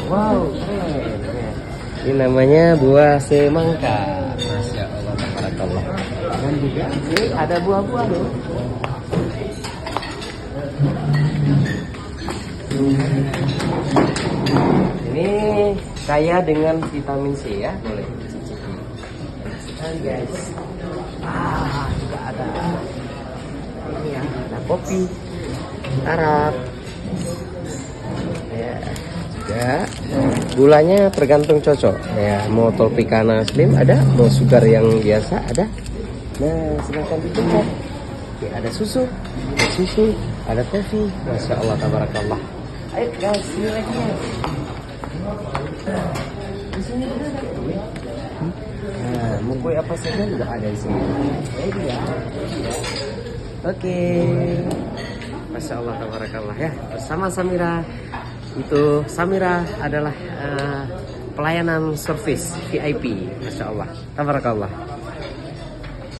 Wow, keren. Ini namanya buah semangka. Masya Allah, tabarakallah. Dan juga ini ada buah-buah loh. Ini kaya dengan vitamin C ya, boleh dicicipi. Nah, guys. Juga ada ini ya, ada kopi Arab. Ya, juga gulanya tergantung cocok. Ya, mau Tropicana Slim ada, mau sugar yang biasa ada. Nah, silahkan dicoba. Ya, ada susu, ada kopi. Masya Allah, tabarakallah. Ayo guys, sini lagi ya. Di sini ada kue. Nah, mau kue apa saja juga ada di sini. Baik ya. Oke. Masya Allah, tabarakallah ya. Bersama Samira. Itu Samira adalah pelayanan service VIP. Masya Allah, tabarakallah.